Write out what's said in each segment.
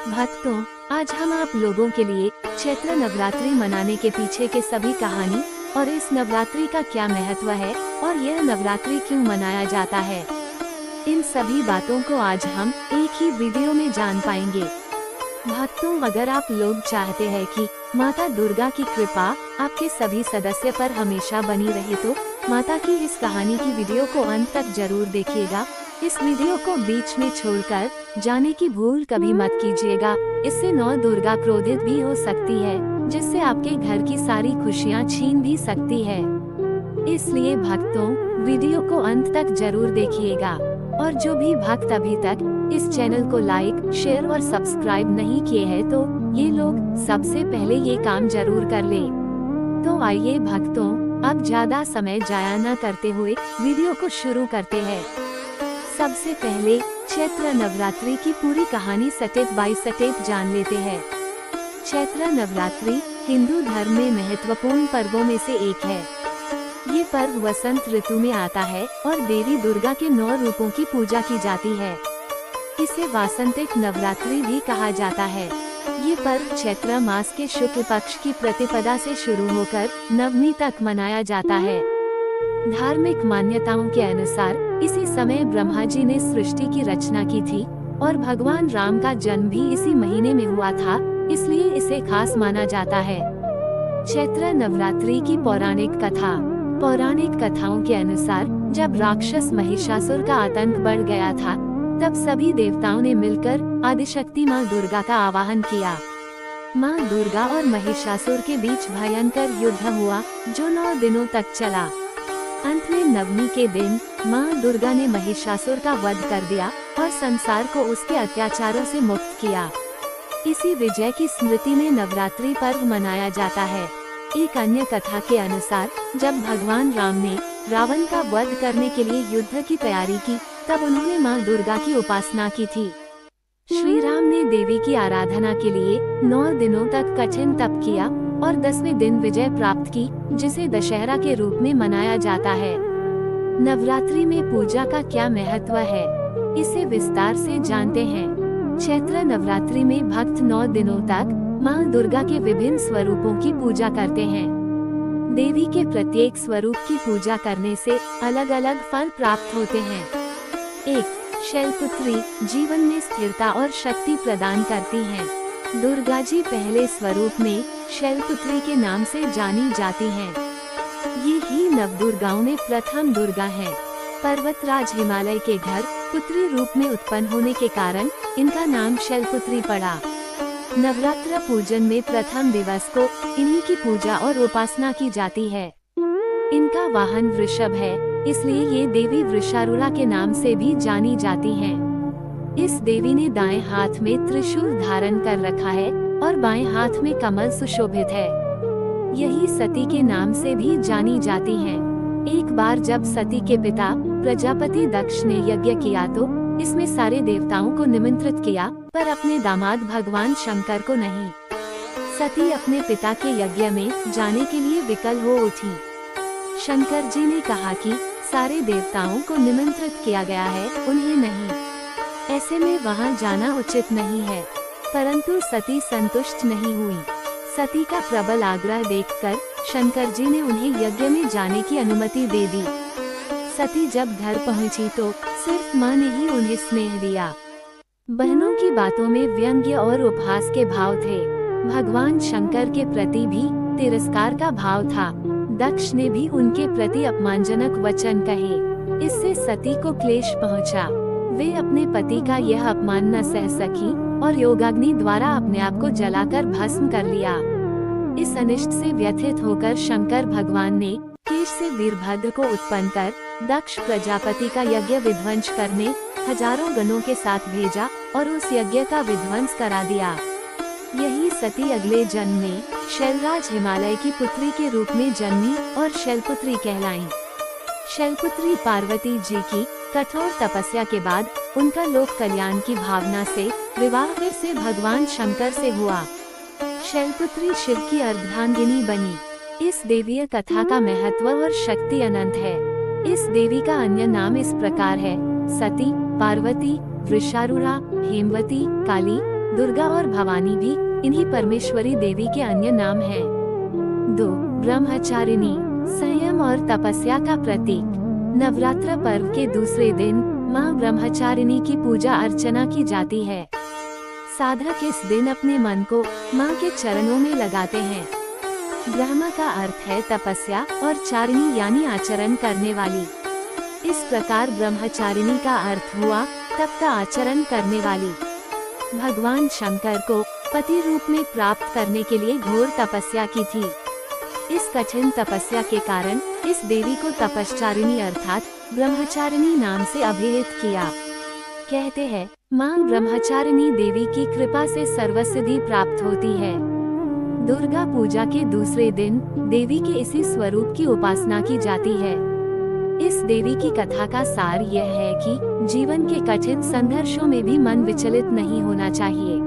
भक्तों, आज हम आप लोगों के लिए चैत्र नवरात्रि मनाने के पीछे के सभी कहानी और इस नवरात्रि का क्या महत्व है और यह नवरात्रि क्यों मनाया जाता है, इन सभी बातों को आज हम एक ही वीडियो में जान पाएंगे। भक्तों, अगर आप लोग चाहते हैं कि माता दुर्गा की कृपा आपके सभी सदस्य पर हमेशा बनी रहे तो माता की इस कहानी की वीडियो को अंत तक जरूर देखिएगा। इस वीडियो को बीच में छोड़कर जाने की भूल कभी मत कीजिएगा। इससे नौ दुर्गा क्रोधित भी हो सकती है, जिससे आपके घर की सारी खुशियां छीन भी सकती है। इसलिए भक्तों, वीडियो को अंत तक जरूर देखिएगा। और जो भी भक्त अभी तक इस चैनल को लाइक, शेयर और सब्सक्राइब नहीं किए हैं तो ये लोग सबसे पहले ये काम जरूर कर ले। तो आइए भक्तों, अब ज्यादा समय जाया न करते हुए वीडियो को शुरू करते हैं। सबसे पहले चैत्र नवरात्रि की पूरी कहानी स्टेप बाय स्टेप जान लेते हैं। चैत्र नवरात्रि हिंदू धर्म में महत्वपूर्ण पर्वों में से एक है। ये पर्व वसंत ऋतु में आता है और देवी दुर्गा के 9 रूपों की पूजा की जाती है। इसे वासंतिक नवरात्रि भी कहा जाता है। ये पर्व चैत्र मास के शुक्ल पक्ष की प्रतिपदा से शुरू होकर नवमी तक मनाया जाता है। धार्मिक मान्यताओं के अनुसार इसी समय ब्रह्मा जी ने सृष्टि की रचना की थी और भगवान राम का जन्म भी इसी महीने में हुआ था, इसलिए इसे खास माना जाता है। चैत्र नवरात्रि की पौराणिक कथा। पौराणिक कथाओं के अनुसार जब राक्षस महिषासुर का आतंक बढ़ गया था, तब सभी देवताओं ने मिलकर आदिशक्ति माँ दुर्गा का आवाहन किया। माँ दुर्गा और महिषासुर के बीच भयंकर युद्ध हुआ, जो 9 दिनों तक चला। अंत में नवमी के दिन माँ दुर्गा ने महिषासुर का वध कर दिया और संसार को उसके अत्याचारों से मुक्त किया। इसी विजय की स्मृति में नवरात्रि पर्व मनाया जाता है। एक अन्य कथा के अनुसार जब भगवान राम ने रावण का वध करने के लिए युद्ध की तैयारी की, तब उन्होंने माँ दुर्गा की उपासना की थी। श्री राम ने देवी की आराधना के लिए 9 दिनों तक कठिन तप किया और 10वें दिन विजय प्राप्त की, जिसे दशहरा के रूप में मनाया जाता है। नवरात्रि में पूजा का क्या महत्व है, इसे विस्तार से जानते हैं। चैत्र नवरात्रि में भक्त 9 दिनों तक माँ दुर्गा के विभिन्न स्वरूपों की पूजा करते हैं। देवी के प्रत्येक स्वरूप की पूजा करने से अलग अलग फल प्राप्त होते हैं। 1. शैलपुत्री जीवन में स्थिरता और शक्ति प्रदान करती हैं। दुर्गा जी पहले स्वरूप में शैलपुत्री के नाम से जानी जाती हैं। ये ही नवदुर्गाओं में प्रथम दुर्गा हैं। पर्वतराज हिमालय के घर पुत्री रूप में उत्पन्न होने के कारण इनका नाम शैलपुत्री पड़ा। नवरात्र पूजन में प्रथम दिवस को इन्हीं की पूजा और उपासना की जाती है। इनका वाहन वृषभ है, इसलिए ये देवी वृषारूढ़ा के नाम से भी जानी जाती हैं। इस देवी ने दाएं हाथ में त्रिशूल धारण कर रखा है और बाएं हाथ में कमल सुशोभित है। यही सती के नाम से भी जानी जाती हैं। एक बार जब सती के पिता प्रजापति दक्ष ने यज्ञ किया तो इसमें सारे देवताओं को निमंत्रित किया, पर अपने दामाद भगवान शंकर को नहीं। सती अपने पिता के यज्ञ में जाने के लिए विकल हो उठी। शंकर जी ने कहा कि सारे देवताओं को निमंत्रित किया गया है, उन्हें नहीं। ऐसे में वहां जाना उचित नहीं है। परंतु सती संतुष्ट नहीं हुई। सती का प्रबल आग्रह देखकर शंकर जी ने उन्हें यज्ञ में जाने की अनुमति दे दी। सती जब घर पहुंची तो सिर्फ मां ने ही उन्हें स्नेह दिया। बहनों की बातों में व्यंग्य और उपहास के भाव थे। भगवान शंकर के प्रति भी तिरस्कार का भाव था। दक्ष ने भी उनके प्रति अपमानजनक वचन कहे। इससे सती को क्लेश पहुंचा। वे अपने पति का यह अपमान न सह सकी और योगाग्नि द्वारा अपने आप को जलाकर भस्म कर लिया। इस अनिष्ट से व्यथित होकर शंकर भगवान ने केश से वीरभद्र को उत्पन्न कर दक्ष प्रजापति का यज्ञ विध्वंस करने हजारों गणों के साथ भेजा और उस यज्ञ का विध्वंस करा दिया। यही सती अगले जन्म में शैलराज हिमालय की पुत्री के रूप में जन्मी और शैलपुत्री कहलाईं। शैलपुत्री पार्वती जी की कठोर तपस्या के बाद उनका लोक कल्याण की भावना से विवाह फिर से भगवान शंकर से हुआ। शैलपुत्री शिव की अर्धांगिनी बनी। इस देवीय कथा का महत्व और शक्ति अनंत है। इस देवी का अन्य नाम इस प्रकार है: सती, पार्वती, वृषारूढ़ा, हेमवती, काली, दुर्गा और भवानी भी इन्हीं परमेश्वरी देवी के अन्य नाम हैं। 2. ब्रह्मचारिणी, संयम और तपस्या का प्रतीक। नवरात्र पर्व के दूसरे दिन माँ ब्रह्मचारिणी की पूजा अर्चना की जाती है। साधक इस दिन अपने मन को माँ के चरणों में लगाते हैं। ब्रह्म का अर्थ है तपस्या और चारिणी यानी आचरण करने वाली। इस प्रकार ब्रह्मचारिणी का अर्थ हुआ तप का आचरण करने वाली। भगवान शंकर को पति रूप में प्राप्त करने के लिए घोर तपस्या की थी। इस कठिन तपस्या के कारण इस देवी को तपश्चारिणी अर्थात ब्रह्मचारिणी नाम से अभिहित किया। कहते हैं माँ ब्रह्मचारिणी देवी की कृपा से सर्वसिद्धि प्राप्त होती है। दुर्गा पूजा के दूसरे दिन देवी के इसी स्वरूप की उपासना की जाती है। इस देवी की कथा का सार यह है कि जीवन के कठिन संघर्षों में भी मन विचलित नहीं होना चाहिए।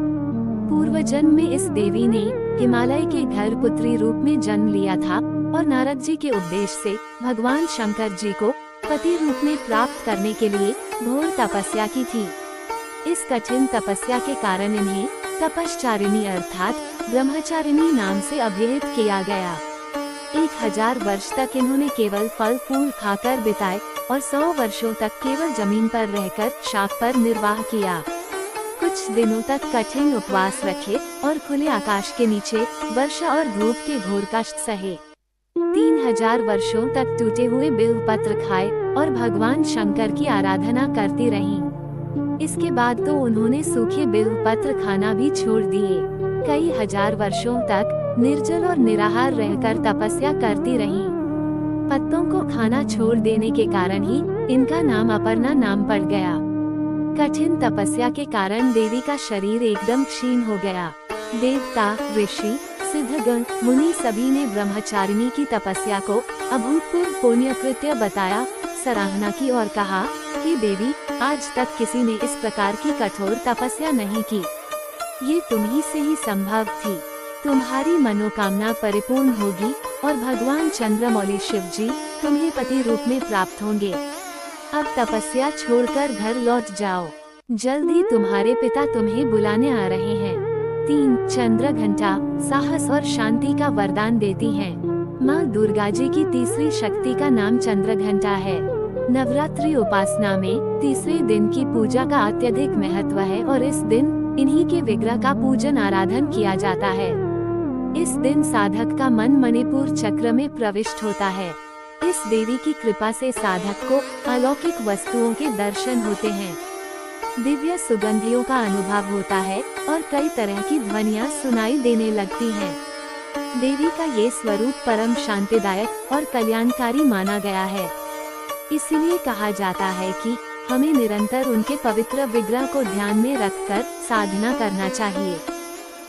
पूर्व जन्म में इस देवी ने हिमालय के घर पुत्री रूप में जन्म लिया था और नारद जी के उपदेश से भगवान शंकर जी को पति रूप में प्राप्त करने के लिए घोर तपस्या की थी। इस कठिन तपस्या के कारण इन्हें तपश्चारिणी अर्थात ब्रह्मचारिणी नाम से अभिहित किया गया। 1000 वर्ष तक इन्होंने केवल फल फूल खाकर बिताए और 100 वर्षों तक केवल जमीन पर रहकर शाक पर निर्वाह किया। कुछ दिनों तक कठिन उपवास रखे और खुले आकाश के नीचे वर्षा और धूप के घोर कष्ट सहे। 3000 वर्षों तक टूटे हुए बिल्वपत्र खाए और भगवान शंकर की आराधना करती रहीं। इसके बाद तो उन्होंने सूखे बिल्वपत्र खाना भी छोड़ दिए। कई हजार वर्षों तक निर्जल और निराहार रहकर तपस्या करती रहीं। पत्तों को खाना छोड़ देने के कारण ही इनका नाम अपर्णा नाम पड़ गया। कठिन तपस्या के कारण देवी का शरीर एकदम क्षीण हो गया। देवता, ऋषि, सिद्धगण, मुनि सभी ने ब्रह्मचारिणी की तपस्या को अभूतपूर्व पुण्य कृत्य बताया, सराहना की और कहा कि देवी आज तक किसी ने इस प्रकार की कठोर तपस्या नहीं की। ये तुम्ही से ही संभव थी। तुम्हारी मनोकामना परिपूर्ण होगी और भगवान चंद्रमौली शिव जी तुम्हें पति रूप में प्राप्त होंगे। अब तपस्या छोड़कर घर लौट जाओ, जल्दी तुम्हारे पिता तुम्हें बुलाने आ रहे हैं। 3. चंद्र घंटा, साहस और शांति का वरदान देती हैं। माँ दुर्गा जी की तीसरी शक्ति का नाम चंद्र घंटा है। नवरात्रि उपासना में तीसरे दिन की पूजा का अत्यधिक महत्व है और इस दिन इन्हीं के विग्रह का पूजन आराधन किया जाता है। इस दिन साधक का मन मणिपुर चक्र में प्रविष्ट होता है। इस देवी की कृपा से साधक को अलौकिक वस्तुओं के दर्शन होते हैं, दिव्य सुगंधियों का अनुभव होता है और कई तरह की ध्वनियाँ सुनाई देने लगती हैं। देवी का ये स्वरूप परम शांतिदायक और कल्याणकारी माना गया है। इसीलिए कहा जाता है कि हमें निरंतर उनके पवित्र विग्रह को ध्यान में रखकर साधना करना चाहिए।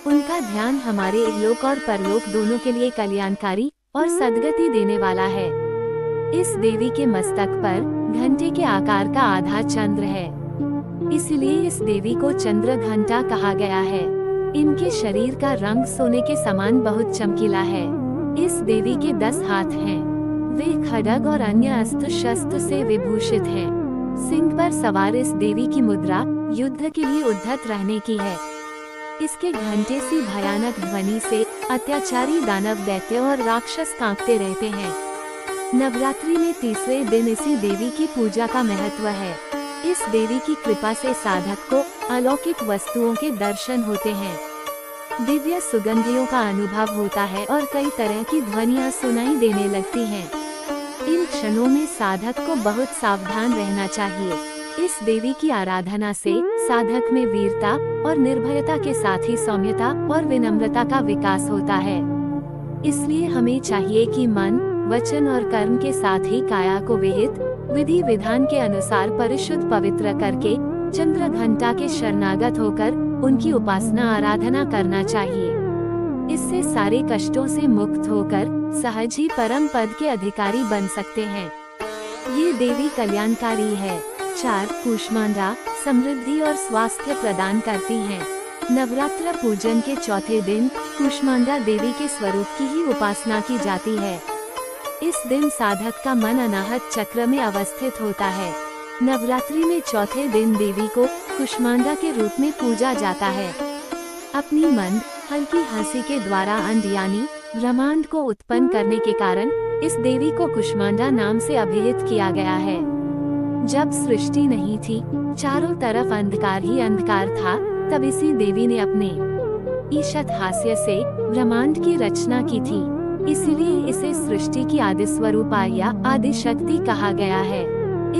उनका ध्यान हमारे इहलोक और परलोक दोनों के लिए कल्याणकारी और सद्गति देने वाला है। इस देवी के मस्तक पर घंटे के आकार का आधा चंद्र है, इसलिए इस देवी को चंद्र घंटा कहा गया है। इनके शरीर का रंग सोने के समान बहुत चमकीला है। इस देवी के 10 हाथ हैं। वे खड्ग और अन्य अस्त्र शस्त्र से विभूषित हैं। सिंह पर सवार इस देवी की मुद्रा युद्ध के लिए उद्धत रहने की है। इसके घंटे सी भयानक ध्वनि से अत्याचारी दानव, दैत्य और राक्षस कांपते रहते हैं। नवरात्रि में तीसरे दिन इसी देवी की पूजा का महत्व है। इस देवी की कृपा से साधक को अलौकिक वस्तुओं के दर्शन होते हैं, दिव्य सुगंधियों का अनुभव होता है और कई तरह की ध्वनियाँ सुनाई देने लगती हैं। इन क्षणों में साधक को बहुत सावधान रहना चाहिए। इस देवी की आराधना से साधक में वीरता और निर्भयता के साथ ही सौम्यता और विनम्रता का विकास होता है। इसलिए हमें चाहिए कि मन, वचन और कर्म के साथ ही काया को विहित विधि विधान के अनुसार परिशुद्ध पवित्र करके चंद्र घंटा के शरणागत होकर उनकी उपासना आराधना करना चाहिए। इससे सारे कष्टों से मुक्त होकर सहज ही परम पद के अधिकारी बन सकते हैं। ये देवी कल्याणकारी है। 4. कूष्मांडा, समृद्धि और स्वास्थ्य प्रदान करती हैं। नवरात्र पूजन के चौथे दिन कूष्मांडा देवी के स्वरूप की ही उपासना की जाती है। इस दिन साधक का मन अनाहत चक्र में अवस्थित होता है। नवरात्रि में चौथे दिन देवी को कूष्मांडा के रूप में पूजा जाता है। अपनी मंद हल्की हंसी के द्वारा अंड यानी ब्रह्मांड को उत्पन्न करने के कारण इस देवी को कुष्मांडा नाम से अभिहित किया गया है। जब सृष्टि नहीं थी, चारों तरफ अंधकार ही अंधकार था, तब इसी देवी ने अपने ईशत हास्य से ब्रह्मांड की रचना की थी। इसीलिए इसे सृष्टि की आदि स्वरूपा या आदि शक्ति कहा गया है।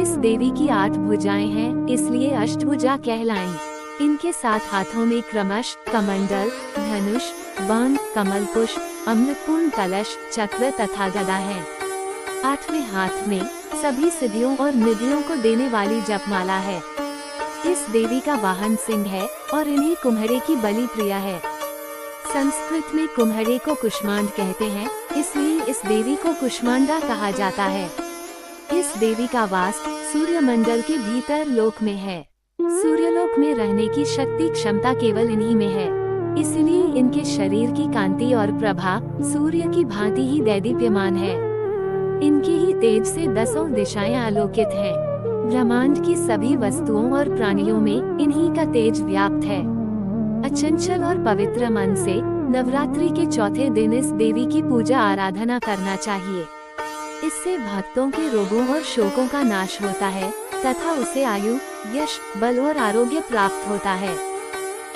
इस देवी की 8 भुजाएं हैं, इसलिए अष्टभुजा कहलाई। इनके 7 हाथों में क्रमश कमंडल, धनुष, बाण, कमल पुष्प, अमृतपूर्ण कलश, चक्र तथा गदा है। 8वें हाथ में सभी सिद्धियों और निधियों को देने वाली जपमाला है। इस देवी का वाहन सिंह है और इन्हें कुम्हरे की बलि प्रिया है। संस्कृत में कुम्हरे को कुष्मांड कहते हैं, इसलिए इस देवी को कुष्मांडा कहा जाता है। इस देवी का वास सूर्यमंडल के भीतर लोक में है। सूर्यलोक में रहने की शक्ति क्षमता केवल इन्हीं में है, इसलिए इनके शरीर की कांति और प्रभा सूर्य की भांति ही दैदीप्यमान है। इनके ही तेज से 10 दिशाएं आलोकित हैं। ब्रह्मांड की सभी वस्तुओं और प्राणियों में इन्हीं का तेज व्याप्त है। अचंचल और पवित्र मन से नवरात्रि के चौथे दिन इस देवी की पूजा आराधना करना चाहिए। इससे भक्तों के रोगों और शोकों का नाश होता है तथा उसे आयु, यश, बल और आरोग्य प्राप्त होता है।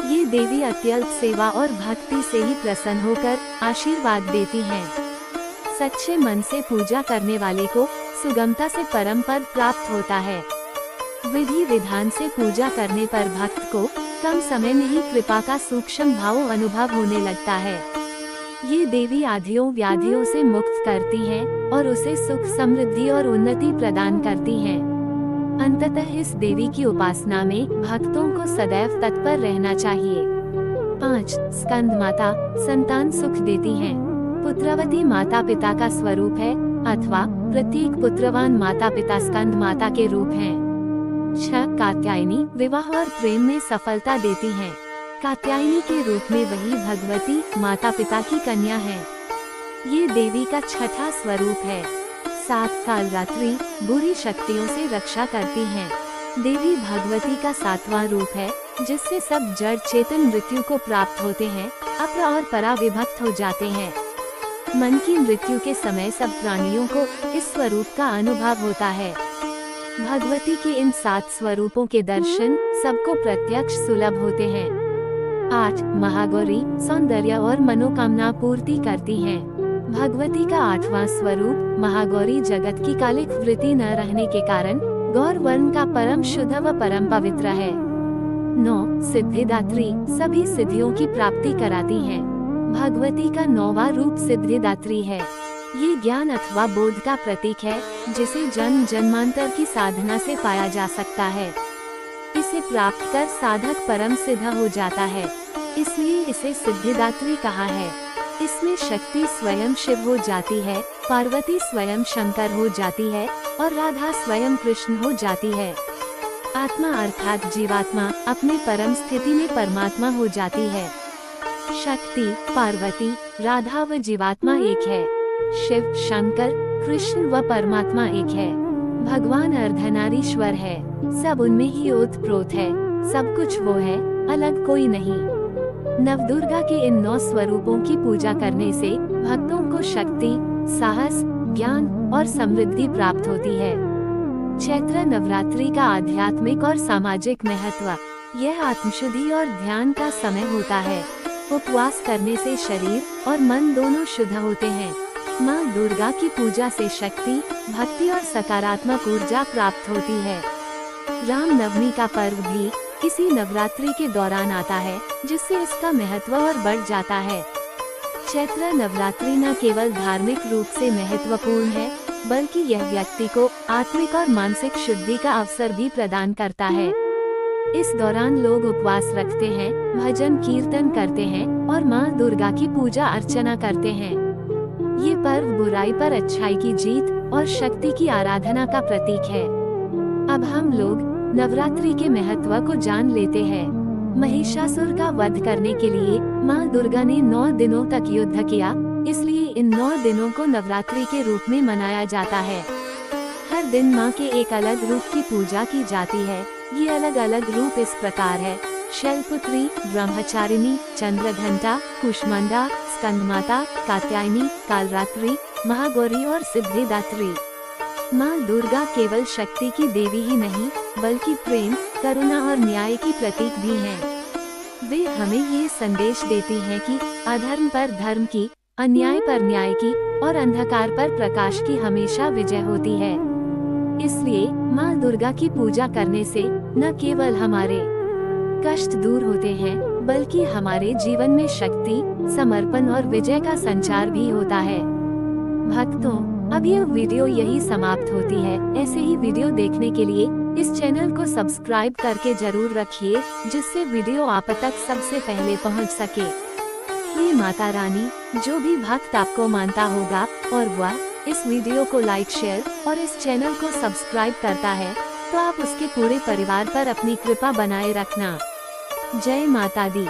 ये देवी अत्यल्प सेवा और भक्ति से ही प्रसन्न होकर आशीर्वाद देती हैं। सच्चे मन से पूजा करने वाले को सुगमता से परम पद प्राप्त होता है। विधि विधान से पूजा करने पर भक्त को कम समय में ही कृपा का सूक्ष्म भाव अनुभव होने लगता है। ये देवी आधियों व्याधियों से मुक्त करती हैं और उसे सुख, समृद्धि और उन्नति प्रदान करती हैं। अंततः इस देवी की उपासना में भक्तों को सदैव तत्पर रहना चाहिए। 5. स्कंद माता संतान सुख देती हैं। पुत्रवती माता पिता का स्वरूप है अथवा प्रत्येक पुत्रवान माता पिता स्कंद माता के रूप हैं। 6. कात्यायनी विवाह और प्रेम में सफलता देती हैं। कात्यायनी के रूप में वही भगवती माता पिता की कन्या है। ये देवी का 6ठा स्वरूप है। 7. कालरात्रि बुरी शक्तियों से रक्षा करती हैं। देवी भगवती का 7वां रूप है, जिससे सब जड़ चेतन मृत्यु को प्राप्त होते हैं, अपरा और परा विभक्त हो जाते हैं। मन की मृत्यु के समय सब प्राणियों को इस स्वरूप का अनुभव होता है। भगवती के इन 7 स्वरूपों के दर्शन सबको प्रत्यक्ष सुलभ होते हैं। 8. महागौरी सौंदर्य और मनोकामना पूर्ति करती हैं। भगवती का 8वां स्वरूप महागौरी जगत की कालिक वृत्ति न रहने के कारण गौर वर्ण का परम शुद्ध व परम पवित्र है। 9. सिद्धिदात्री सभी सिद्धियों की प्राप्ति कराती हैं। भगवती का 9वां रूप सिद्धिदात्री है। ये ज्ञान अथवा बोध का प्रतीक है, जिसे जन्म जन्मांतर की साधना से पाया जा सकता है। इसे प्राप्त कर साधक परम सिद्ध हो जाता है, इसलिए इसे सिद्धिदात्री कहा है। इसमें शक्ति स्वयं शिव हो जाती है, पार्वती स्वयं शंकर हो जाती है और राधा स्वयं कृष्ण हो जाती है। आत्मा अर्थात जीवात्मा अपने परम स्थिति में परमात्मा हो जाती है। शक्ति, पार्वती, राधा व जीवात्मा एक है। शिव, शंकर, कृष्ण व परमात्मा एक है। भगवान अर्धनारीश्वर है, सब उनमें ही ओतप्रोत है, सब कुछ वो है, अलग कोई नहीं। नवदुर्गा के इन 9 स्वरूपों की पूजा करने से भक्तों को शक्ति, साहस, ज्ञान और समृद्धि प्राप्त होती है। चैत्र नवरात्रि का आध्यात्मिक और सामाजिक महत्व। यह आत्मशुद्धि और ध्यान का समय होता है। उपवास करने से शरीर और मन दोनों शुद्ध होते हैं। माँ दुर्गा की पूजा से शक्ति, भक्ति और सकारात्मक ऊर्जा प्राप्त होती है। राम नवमी का पर्व भी इसी नवरात्रि के दौरान आता है, जिससे इसका महत्व और बढ़ जाता है। चैत्र नवरात्रि न केवल धार्मिक रूप से महत्वपूर्ण है, बल्कि यह व्यक्ति को आत्मिक और मानसिक शुद्धि का अवसर भी प्रदान करता है। इस दौरान लोग उपवास रखते हैं, भजन कीर्तन करते हैं और माँ दुर्गा की पूजा अर्चना करते हैं। ये पर्व बुराई पर अच्छाई की जीत और शक्ति की आराधना का प्रतीक है। अब हम लोग नवरात्रि के महत्व को जान लेते हैं। महिषासुर का वध करने के लिए माँ दुर्गा ने 9 दिनों तक युद्ध किया, इसलिए इन 9 दिनों को नवरात्रि के रूप में मनाया जाता है। हर दिन माँ के एक अलग रूप की पूजा की जाती है। ये अलग अलग रूप इस प्रकार है। शैलपुत्री, ब्रह्मचारिणी, चंद्रघंटा, कुष्मांडा, स्कंदमाता, कात्यायनी, कालरात्रि, महागौरी और सिद्धिदात्री। माँ दुर्गा केवल शक्ति की देवी ही नहीं, बल्कि प्रेम, करुणा और न्याय की प्रतीक भी हैं। वे हमें ये संदेश देती हैं कि अधर्म पर धर्म की, अन्याय पर न्याय की और अंधकार पर प्रकाश की हमेशा विजय होती है। इसलिए माँ दुर्गा की पूजा करने से न केवल हमारे कष्ट दूर होते हैं, बल्कि हमारे जीवन में शक्ति, समर्पण और विजय का संचार भी होता है। भक्तों, अब यह वीडियो यही समाप्त होती है। ऐसे ही वीडियो देखने के लिए इस चैनल को सब्सक्राइब करके जरूर रखिए, जिससे वीडियो आप तक सबसे पहले पहुंच सके। हे माता रानी, जो भी भक्त आपको मानता होगा और वह इस वीडियो को लाइक, शेयर और इस चैनल को सब्सक्राइब करता है, तो आप उसके पूरे परिवार पर अपनी कृपा बनाए रखना। जय माता दी।